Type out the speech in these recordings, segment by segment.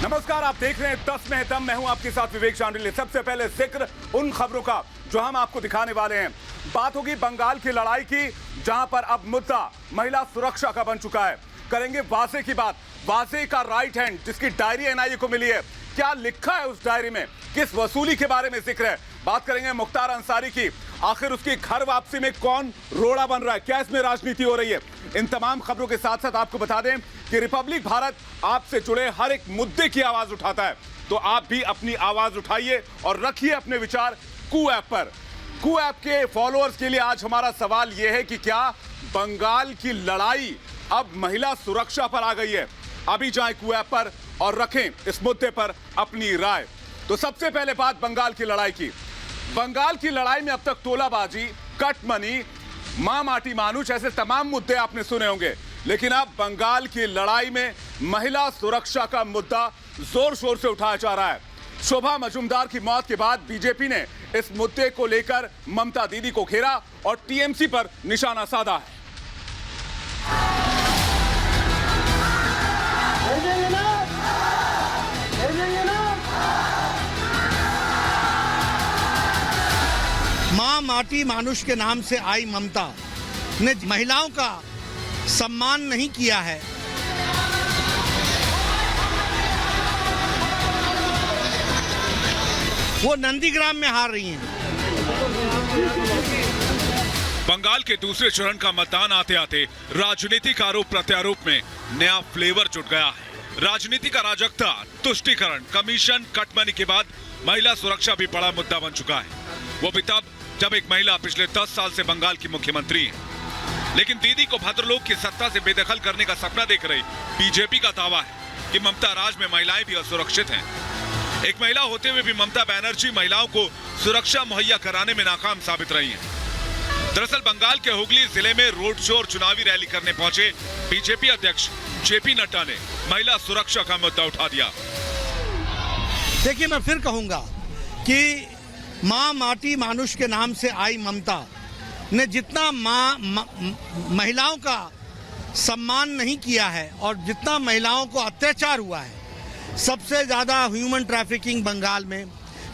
नमस्कार, आप देख रहे हैं 10 में है दम। मैं हूं आपके साथ विवेक शांडिल्य। सबसे पहले जिक्र उन खबरों का जो हम आपको दिखाने वाले हैं। बात होगी बंगाल की लड़ाई की, जहां पर अब मुद्दा महिला सुरक्षा का बन चुका है। करेंगे वाजे की बात, वाजे का राइट हैंड जिसकी डायरी एनआईए को मिली है। क्या लिखा है उस डायरी में, किस वसूली के बारे में जिक्र है। बात करेंगे मुख्तार अंसारी की, आखिर उसकी घर वापसी में कौन रोड़ा बन रहा है, क्या इसमें राजनीति हो रही है। इन तमाम खबरों के साथ साथ आपको बता दें कि रिपब्लिक भारत आपसे जुड़े हर एक मुद्दे की आवाज उठाता है, तो आप भी अपनी आवाज उठाइए और रखिए अपने विचार कू ऐप पर। कू ऐप के फॉलोअर्स के लिए आज हमारा सवाल यह है कि क्या बंगाल की लड़ाई अब महिला सुरक्षा पर आ गई है। अभी जाएं कू ऐप पर और रखें इस मुद्दे पर अपनी राय। तो सबसे पहले बात बंगाल की लड़ाई की। बंगाल की लड़ाई में अब तक तोलाबाजी, कट मनी, मां माटी मानुष ऐसे तमाम मुद्दे आपने सुने होंगे, लेकिन अब बंगाल की लड़ाई में महिला सुरक्षा का मुद्दा जोर शोर से उठाया जा रहा है। शोभा मजुमदार की मौत के बाद बीजेपी ने इस मुद्दे को लेकर ममता दीदी को घेरा और टीएमसी पर निशाना साधा है। मां माटी मानुष के नाम से आई ममता ने महिलाओं का सम्मान नहीं किया है। वो नंदीग्राम में हार रही हैं। बंगाल के दूसरे चरण का मतदान आते आते राजनीतिक आरोप प्रत्यारोप में नया फ्लेवर जुट गया है। राजनीति का राजकता, तुष्टीकरण, कमीशन, कटमनी के बाद महिला सुरक्षा भी बड़ा मुद्दा बन चुका है। वो भी तब जब एक महिला पिछले 10 साल से बंगाल की मुख्यमंत्री है। लेकिन दीदी को भद्रलोक की सत्ता से बेदखल करने का सपना देख रही बीजेपी का दावा है कि ममता राज में महिलाएं भी असुरक्षित हैं। एक महिला होते हुए भी ममता बनर्जी महिलाओं को सुरक्षा मुहैया कराने में नाकाम साबित रही हैं। दरअसल बंगाल के हुगली जिले में रोड शो और चुनावी रैली करने पहुंचे बीजेपी अध्यक्ष जेपी नड्डा ने महिला सुरक्षा का मुद्दा उठा दिया। देखिए, मैं फिर कहूंगा कि मां माटी मानुष के नाम से आई ममता ने जितना महिलाओं का सम्मान नहीं किया है और जितना महिलाओं को अत्याचार हुआ है, सबसे ज्यादा ह्यूमन ट्रैफिकिंग बंगाल में,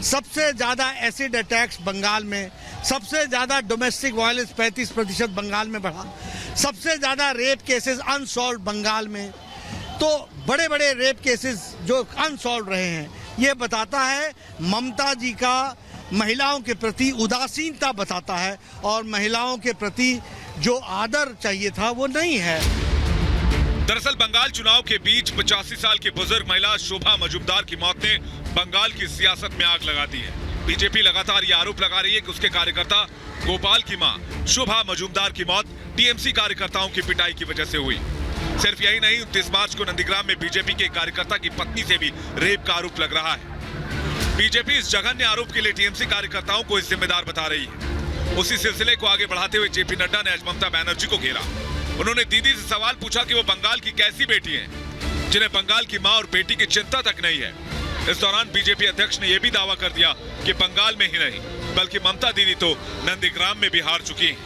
सबसे ज्यादा एसिड अटैक्स बंगाल में, सबसे ज्यादा डोमेस्टिक वायलेंस 35% बंगाल में बढ़ा, सबसे ज्यादा रेप केसेस अनसॉल्व बंगाल में। तो बड़े बड़े रेप केसेस जो अनसॉल्व रहे हैं, ये बताता है ममता जी का महिलाओं के प्रति उदासीनता बताता है और महिलाओं के प्रति जो आदर चाहिए था वो नहीं है। दरअसल बंगाल चुनाव के बीच 85 साल की बुजुर्ग महिला शोभा मजुमदार की मौत ने बंगाल की सियासत में आग लगा दी है। बीजेपी लगातार ये आरोप लगा रही है कि उसके कार्यकर्ता गोपाल की मां शोभा मजुमदार की मौत टीएमसी कार्यकर्ताओं की पिटाई की वजह से हुई। सिर्फ यही नहीं, 29 मार्च को नंदीग्राम में बीजेपी के कार्यकर्ता की पत्नी से भी रेप का आरोप लग रहा है। बीजेपी इस जघन्य आरोप के लिए टीएमसी कार्यकर्ताओं को जिम्मेदार बता रही है। उसी सिलसिले को आगे बढ़ाते हुए जेपी नड्डा ने आज ममता बनर्जी को घेरा। उन्होंने दीदी से सवाल पूछा कि वो बंगाल की कैसी बेटी हैं, जिन्हें बंगाल की मां और बेटी की चिंता तक नहीं है। इस दौरान बीजेपी अध्यक्ष ने यह भी दावा कर दिया कि बंगाल में ही नहीं बल्कि ममता दीदी तो नंदीग्राम में भी हार चुकी हैं।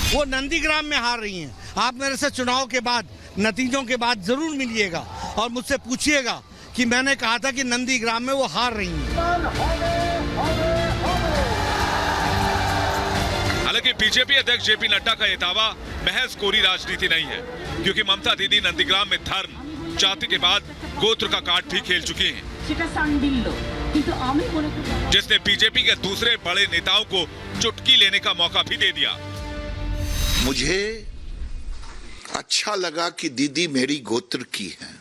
वो नंदीग्राम में हार रही हैं। आप मेरे से चुनाव के बाद, नतीजों के बाद जरूर मिलिएगा और मुझसे पूछिएगा कि मैंने कहा था कि नंदीग्राम में वो हार रही हैं। हालांकि बीजेपी अध्यक्ष जेपी नड्डा का यह दावा महज कोरी राजनीति नहीं है, क्योंकि ममता दीदी नंदीग्राम में धर्म, जाति के बाद गोत्र का कार्ड भी खेल चुकी हैं, जिसने बीजेपी के दूसरे बड़े नेताओं को चुटकी लेने का मौका भी दे दिया। मुझे अच्छा लगा कि दीदी मेरी गोत्र की है,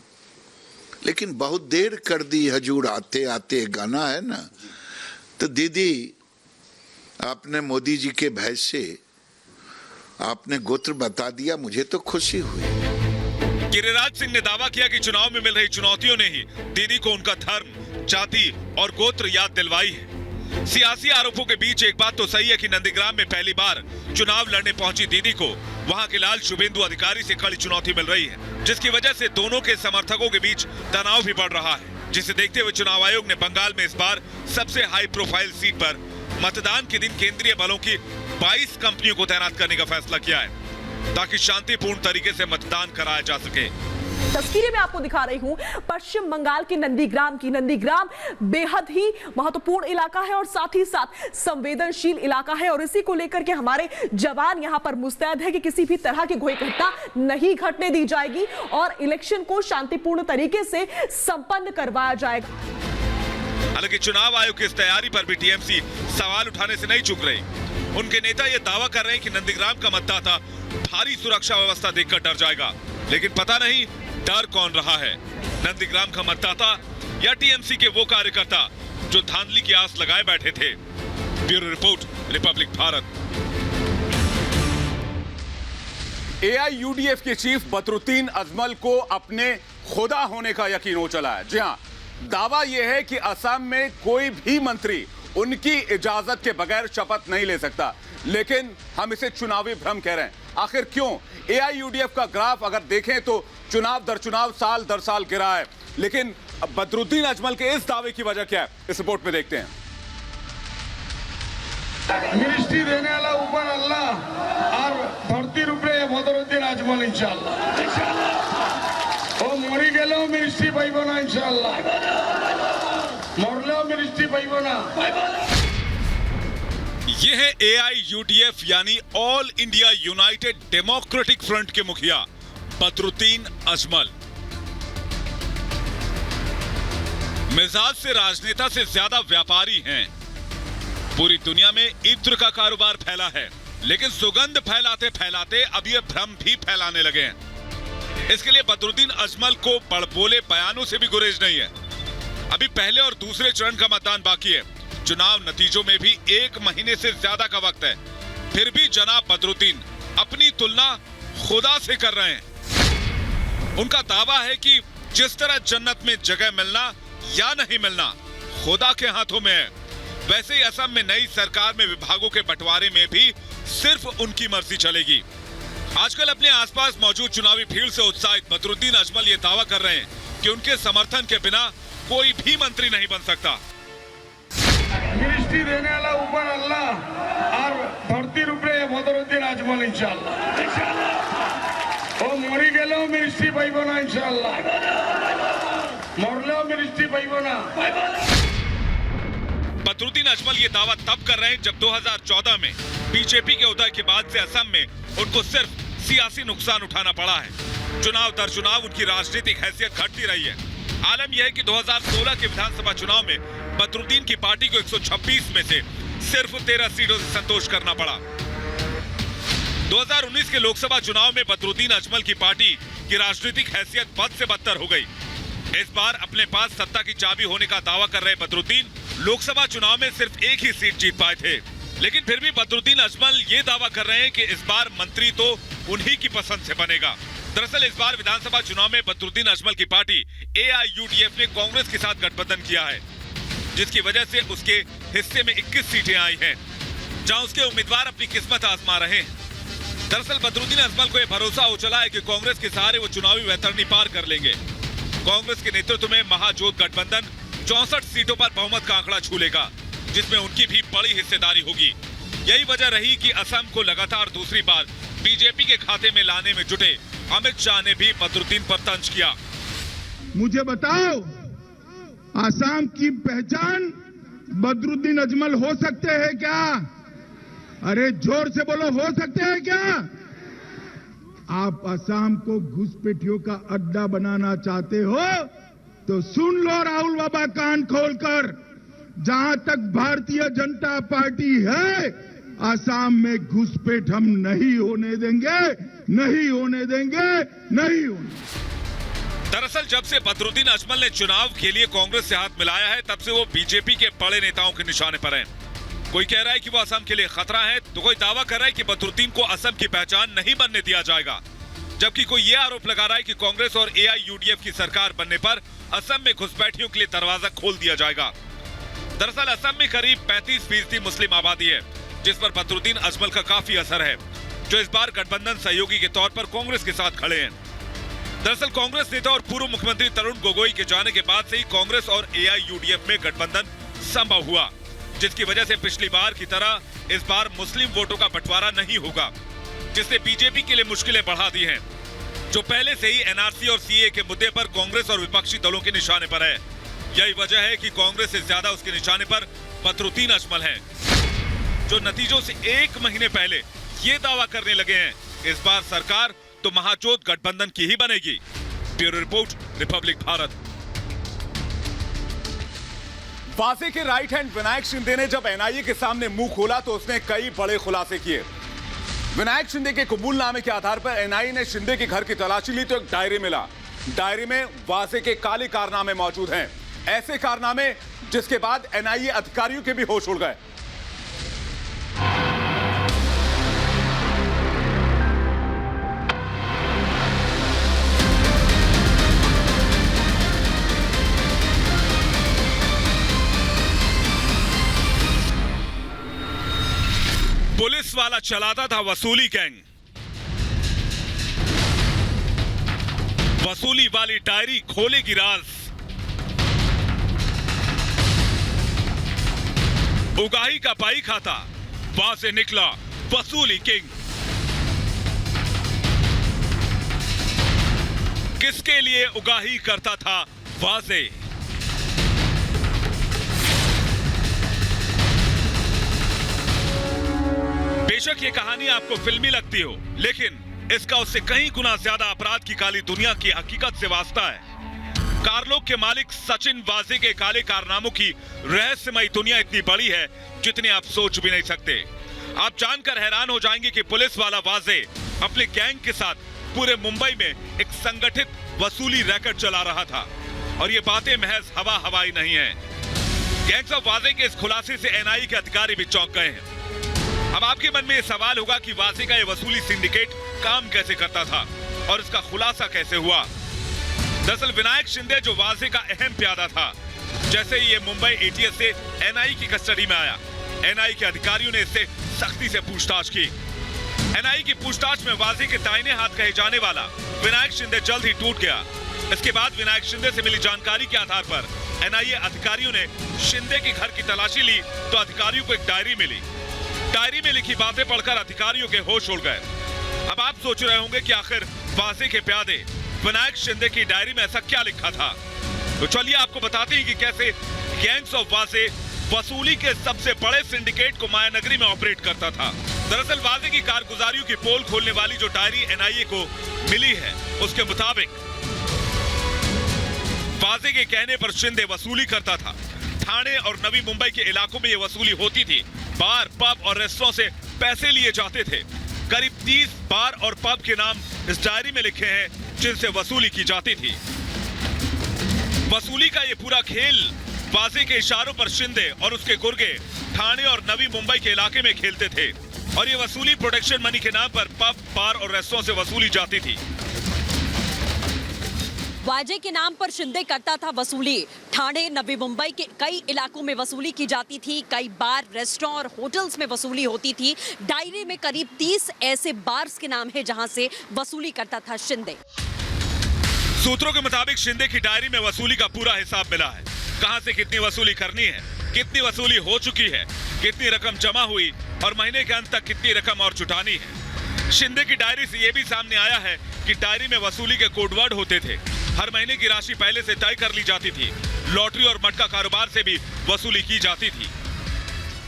लेकिन बहुत देर कर दी हजूर आते आते गाना है ना। तो दीदी, आपने मोदी जी के भय से आपने गोत्र बता दिया, मुझे तो खुशी हुई। गिरिराज सिंह ने दावा किया कि चुनाव में मिल रही चुनौतियों ने ही दीदी को उनका धर्म, जाति और गोत्र याद दिलवाई है। सियासी आरोपों के बीच एक बात तो सही है कि नंदीग्राम में पहली बार चुनाव लड़ने पहुंची दीदी को वहां के लाल शुभेंदु अधिकारी से कड़ी चुनौती मिल रही है, जिसकी वजह से दोनों के समर्थकों के बीच तनाव भी बढ़ रहा है, जिसे देखते हुए चुनाव आयोग ने बंगाल में इस बार सबसे हाई प्रोफाइल सीट पर मतदान के दिन केंद्रीय बलों की 22 कंपनियों को तैनात करने का फैसला किया है, ताकि शांतिपूर्ण तरीके से मतदान कराया जा सके। तस्वीरें मैं आपको दिखा रही हूं पश्चिम बंगाल के नंदीग्राम बेहद ही महत्वपूर्ण इलाका है और साथ ही साथ संवेदनशील इलाका है और इसी को लेकर के हमारे जवान यहां पर मुस्तैद है कि किसी भी तरह की कोई घटना नहीं घटने दी जाएगी और इलेक्शन को शांतिपूर्ण तरीके से संपन्न करवाया जाएगा। हालांकि चुनाव आयोग की इस तैयारी पर भी टीएमसी सवाल उठाने से नहीं चूक रही। उनके नेता ये दावा कर रहे हैं कि नंदीग्राम का मतदाता भारी सुरक्षा व्यवस्था देखकर डर जाएगा, लेकिन पता नहीं डर कौन रहा है, नंदीग्राम का मतदाता या टीएमसी के वो कार्यकर्ता जो धांधली की आस लगाए बैठे थे। Bureau report, Republic Bharat. AIUDF के चीफ बदरुद्दीन अजमल को अपने खुदा होने का यकीन हो चला है। जी हां, दावा यह है कि असम में कोई भी मंत्री उनकी इजाजत के बगैर शपथ नहीं ले सकता, लेकिन हम इसे चुनावी भ्रम कह रहे हैं। आखिर क्यों? एआईयूडीएफ का ग्राफ अगर देखें तो चुनाव दर चुनाव साल दर साल गिरा है, लेकिन बदरुद्दीन अजमल के इस दावे की वजह क्या है, इस रिपोर्ट में देखते हैं। मिनिस्ट्री देने वाला ऊपर अल्लाह और भर्ती रूपे बदरुद्दीन अजमल इंशाल्लाह ओ मरी गेलो मिनिस्ट्री पाइबो ना इंशाल्लाह मरलो मिनिस्ट्री पाइबो ना। ये है एआईयूडीएफ यानी all India United democratic front के मुखिया बदरुद्दीन अजमल। मिजाज से राजनेता से ज्यादा व्यापारी हैं। पूरी दुनिया में इत्र का कारोबार फैला है, लेकिन सुगंध फैलाते फैलाते अब ये भ्रम भी फैलाने लगे हैं। इसके लिए बदरुद्दीन अजमल को बड़बोले बयानों से भी गुरेज नहीं है। अभी पहले और दूसरे चरण का मतदान बाकी है। चुनाव नतीजों में भी 1 महीने से ज्यादा का वक्त है, फिर भी जनाब बदरुद्दीन अपनी तुलना खुदा से कर रहे हैं। उनका दावा है कि जिस तरह जन्नत में जगह मिलना या नहीं मिलना खुदा के हाथों में है, वैसे ही असम में नई सरकार में विभागों के बंटवारे में भी सिर्फ उनकी मर्जी चलेगी। आजकल अपने आसपास मौजूद चुनावी भीड़ से उत्साहित बदरुद्दीन अजमल ये दावा कर रहे हैं कि उनके समर्थन के बिना कोई भी मंत्री नहीं बन सकता। मिनिस्ट्री देने वाला ऊपर अल्लाह और भर्ती रूपे बदरुद्दीन अजमल इंशाल्लाह ओ मरी गेलो मिनिस्ट्री पाइबो ना इंशाल्लाह मरलो मिनिस्ट्री पाइबो ना। बदरुद्दीन अजमल ये दावा तब कर रहे हैं जब 2014 में बीजेपी के उदय के बाद से असम में उनको सिर्फ सियासी नुकसान उठाना पड़ा है। चुनाव दर चुनाव उनकी राजनीतिक हैसियत घटती रही है। आलम यह है कि 2016 के विधानसभा चुनाव में बदरुद्दीन की पार्टी को 126 में से सिर्फ 13 सीटों से संतोष करना पड़ा। 2019 के लोकसभा चुनाव में बदरुद्दीन अजमल की पार्टी की राजनीतिक हैसियत बद से बदतर हो गई। इस बार अपने पास सत्ता की चाबी होने का दावा कर रहे बदरुद्दीन लोकसभा चुनाव में सिर्फ एक ही सीट जीत पाए थे, लेकिन फिर भी बदरुद्दीन अजमल ये दावा कर रहे हैं कि इस बार मंत्री तो उन्हीं की पसंद से बनेगा। दरअसल इस बार विधानसभा चुनाव में बदरुद्दीन अजमल की पार्टी एआईयूडीएफ ने कांग्रेस के साथ गठबंधन किया है, जिसकी वजह से उसके हिस्से में 21 सीटें आई हैं, जहां उसके उम्मीदवार अपनी किस्मत आजमा रहे हैं। दरअसल बदरुद्दीन अजमल को यह भरोसा हो चला है कि कांग्रेस के सहारे वो चुनावी वैतरणी पार कर लेंगे। कांग्रेस के नेतृत्व में महाजोत गठबंधन 64 सीटों पर बहुमत का आंकड़ा छू लेगा, जिसमें उनकी भी बड़ी हिस्सेदारी होगी। यही वजह रही कि असम को लगातार दूसरी बार बीजेपी के खाते में लाने में जुटे अमित शाह ने भी बदरुद्दीन पर तंज किया। मुझे बताओ, असम की पहचान बदरुद्दीन अजमल हो सकते हैं क्या? अरे जोर से बोलो, हो सकते हैं क्या? आप असम को घुसपैठियों का अड्डा बनाना चाहते हो तो सुन लो राहुल बाबा कान खोलकर, जहां तक भारतीय जनता पार्टी है असम में घुसपैठ हम नहीं होने देंगे, नहीं होने देंगे, नहीं होने। दरअसल जब से बदरुद्दीन अजमल ने चुनाव के लिए कांग्रेस से हाथ मिलाया है, तब से वो बीजेपी के बड़े नेताओं के निशाने पर हैं। कोई कह रहा है कि वो असम के लिए खतरा है, तो कोई दावा कर रहा है कि बदरुद्दीन को असम की पहचान नहीं बनने दिया जाएगा, जबकि कोई ये आरोप लगा रहा है कि कांग्रेस और एआईयूडीएफ की सरकार बनने पर असम में घुसपैठियों के लिए दरवाजा खोल दिया जाएगा। दरअसल असम में करीब 35% मुस्लिम आबादी है, जिस पर बदरुद्दीन अजमल का काफी असर है, जो इस बार गठबंधन सहयोगी के तौर पर कांग्रेस के साथ खड़े हैं। दरअसल कांग्रेस नेता और पूर्व मुख्यमंत्री तरुण गोगोई के जाने के बाद से ही कांग्रेस और एआईयूडीएफ में गठबंधन संभव हुआ, जिसकी वजह से पिछली बार की तरह इस बार मुस्लिम वोटों का बंटवारा नहीं होगा, जिसने बीजेपी के लिए मुश्किलें बढ़ा दी हैं। जो पहले से ही एनआरसी और सीए के मुद्दे पर कांग्रेस और विपक्षी दलों के निशाने पर है। यही वजह है कि कांग्रेस से ज्यादा उसके निशाने पर बदरुद्दीन अजमल हैं, जो नतीजों से 1 महीने पहले ये दावा करने लगे हैं, इस बार सरकार तो महाजोत गठबंधन की ही बनेगी। Bureau report, Republic Bharat. वाजे के राइट हैंड विनायक शिंदे ने जब एनआईए के सामने मुंह खोला तो उसने कई बड़े खुलासे किए। विनायक शिंदे के कबूलनामे के आधार पर एनआईए ने शिंदे के घर की तलाशी ली तो एक डायरी मिला। डायरी में वाजे के काले कारनामे मौजूद हैं, ऐसे कारनामे जिसके बाद एनआईए अधिकारियों के भी होश उड़ गए। पुलिस वाला चलाता था वसूली गैंग। वसूली वाली डायरी खोलेगी राज। उगाही का पाई खाता, वहां से निकला वसूली किंग। किसके लिए उगाही करता था वाजे? बेशक ये कहानी आपको फिल्मी लगती हो, लेकिन इसका उससे कहीं गुना ज्यादा अपराध की काली दुनिया की हकीकत से वास्ता है। कारलोग के मालिक सचिन वाजे के काले कारनामों की रहस्यमयी दुनिया इतनी बड़ी है जितनी आप सोच भी नहीं सकते। आप जानकर हैरान हो जाएंगे कि पुलिस वाला वाजे अपने गैंग के साथ पूरे मुंबई में एक संगठित वसूली रैकेट चला रहा था, और ये बातें महज हवाई नहीं है। गैंग्स ऑफ वाजे के इस खुलासे से एनआईए के अधिकारी भी चौंक गए हैं। अब आपके मन में यह सवाल होगा कि वाजे का यह वसूली सिंडिकेट काम कैसे करता था और इसका खुलासा कैसे हुआ। दरअसल विनायक शिंदे जो वाजे का अहम प्यादा था, जैसे ही ये मुंबई एटीएस से एनआईए की कस्टडी में आया, एनआईए के अधिकारियों ने इससे सख्ती से पूछताछ की। एनआईए की पूछताछ में वाजे के दाहिने हाथ कहे जाने वाला विनायक शिंदे जल्द ही टूट गया। इसके बाद विनायक शिंदे से मिली जानकारी के आधार पर एनआईए अधिकारियों ने शिंदे के घर की तलाशी ली तो अधिकारियों को एक डायरी मिली। डायरी में लिखी बातें पढ़कर अधिकारियों के होश उड़ गए। अब आप सोच रहे होंगे कि आखिर वाजे के प्यादे विनायक शिंदे की डायरी में ऐसा क्या लिखा था। तो चलिए आपको बताते हैं कि कैसे गैंग्स ऑफ वाजे वसूली के सबसे बड़े सिंडिकेट को मायानगरी में ऑपरेट करता था। दरअसल वाजे की कारगुजारियों की पोल खोलने वाली जो डायरी एनआईए को मिली है, उसके मुताबिक वाजे के कहने पर शिंदे वसूली करता था। ठाणे और नवी मुंबई के इलाकों में ये वसूली होती थी। बार, पब और रेस्टोरेंट से पैसे लिए जाते थे। करीब 30 बार और पब के नाम इस डायरी में लिखे हैं जिनसे वसूली की जाती थी। वसूली का ये पूरा खेल वाजे के इशारों पर शिंदे और उसके गुर्गे ठाणे और नवी मुंबई के इलाके में खेलते थे, और ये वसूली प्रोटेक्शन मनी के नाम पर पब, बार और रेस्टोरेंट से वसूली जाती थी। वाजे के नाम पर शिंदे करता था वसूली। ठाणे, नवी मुंबई के कई इलाकों में वसूली की जाती थी। कई बार, रेस्टोरेंट और होटल्स में वसूली होती थी। डायरी में करीब 30 ऐसे बार्स के नाम है जहां से वसूली करता था शिंदे। सूत्रों के मुताबिक शिंदे की डायरी में वसूली का पूरा हिसाब मिला है। कहां से कितनी वसूली करनी है, कितनी वसूली हो चुकी है, कितनी रकम जमा हुई और महीने के अंत तक कितनी रकम और जुटानी है। शिंदे की डायरी से यह भी सामने आया है कि डायरी में वसूली के कोडवर्ड होते थे। हर महीने की राशि पहले से तय कर ली जाती थी। लॉटरी और मटका कारोबार से भी वसूली की जाती थी।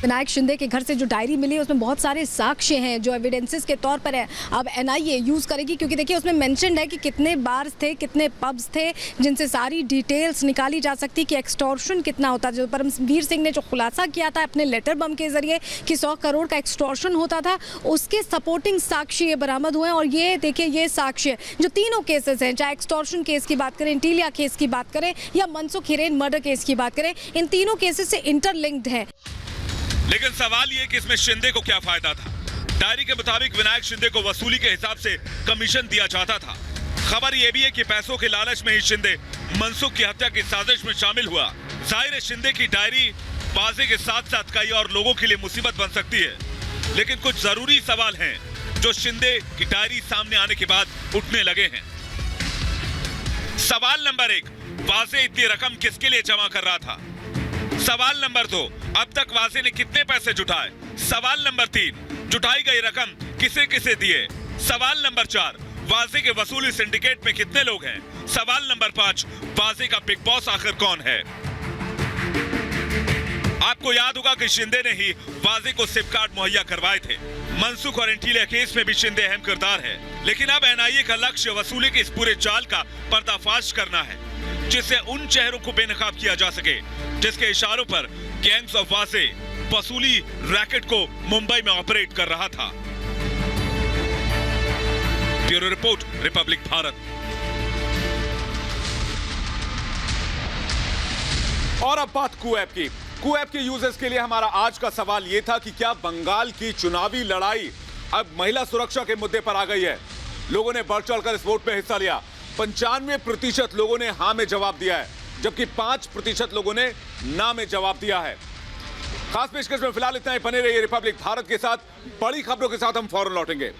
विनायक शिंदे के घर से जो डायरी मिली उसमें बहुत सारे साक्ष्य हैं जो एविडेंसेस के तौर पर है। अब एनआईए यूज़ करेगी क्योंकि देखिए उसमें मेंशन्ड है कि कितने बार्स थे, कितने पब्स थे, जिनसे सारी डिटेल्स निकाली जा सकती कि एक्सटॉर्शन कितना होता। जो परमवीर सिंह ने जो खुलासा किया था अपने लेटर बम के जरिए कि 100 करोड़ का एक्सटॉर्शन होता था, उसके सपोर्टिंग साक्ष्य ये बरामद हुए। और ये देखिए ये साक्ष्य जो तीनों केसेस हैं, चाहे एक्सटॉर्शन केस की बात करें, इंटीलिया केस की बात करें या मनसुख हिरेन मर्डर केस की बात करें, इन तीनों केसेस से इंटरलिंक्ड है। लेकिन सवाल ये कि इसमें शिंदे को क्या फायदा था। डायरी के मुताबिक विनायक शिंदे को वसूली के हिसाब से कमीशन दिया जाता था। खबर यह भी है कि पैसों के लालच में ही शिंदे मनसुख की हत्या की साजिश में शामिल हुआ। जाहिर है शिंदे की डायरी वाजे के साथ साथ कई और लोगों के लिए मुसीबत बन सकती है। लेकिन कुछ जरूरी सवाल हैं जो शिंदे की डायरी सामने आने के बाद उठने लगे हैं। सवाल नंबर 1, वाजे इतनी रकम किसके लिए जमा कर रहा था। सवाल नंबर 2, अब तक वाजे ने कितने पैसे जुटाए। सवाल नंबर 3, जुटाई गई रकम किसे किसे दिए। सवाल नंबर 4, वाजे के वसूली सिंडिकेट में कितने लोग हैं? सवाल नंबर 5, वाजे का बिग बॉस आखिर कौन है? आपको याद होगा कि शिंदे ने ही वाजे को सिम कार्ड मुहैया करवाए थे। मनसुख और एंटीलिया केस में भी शिंदे अहम किरदार है, लेकिन अब एनआईए का लक्ष्य वसूली के इस पूरे जाल का पर्दाफाश करना है, जिससे उन चेहरों को बेनकाब किया जा सके जिसके इशारों पर गैंग्स ऑफ वासे वसूली रैकेट को मुंबई में ऑपरेट कर रहा था। Bureau report, Republic Bharat. और अब बात कूऐप की। कूऐप के यूजर्स के लिए हमारा आज का सवाल यह था कि क्या बंगाल की चुनावी लड़ाई अब महिला सुरक्षा के मुद्दे पर आ गई है? लोगों ने बढ़ चढ़कर इस वोट में हिस्सा लिया। 95% लोगों ने हां में जवाब दिया है, जबकि 5% लोगों ने ना में जवाब दिया है। खास पेशकश में फिलहाल इतना ही। बने रहिए रिपब्लिक भारत के साथ। बड़ी खबरों के साथ हम फौरन लौटेंगे।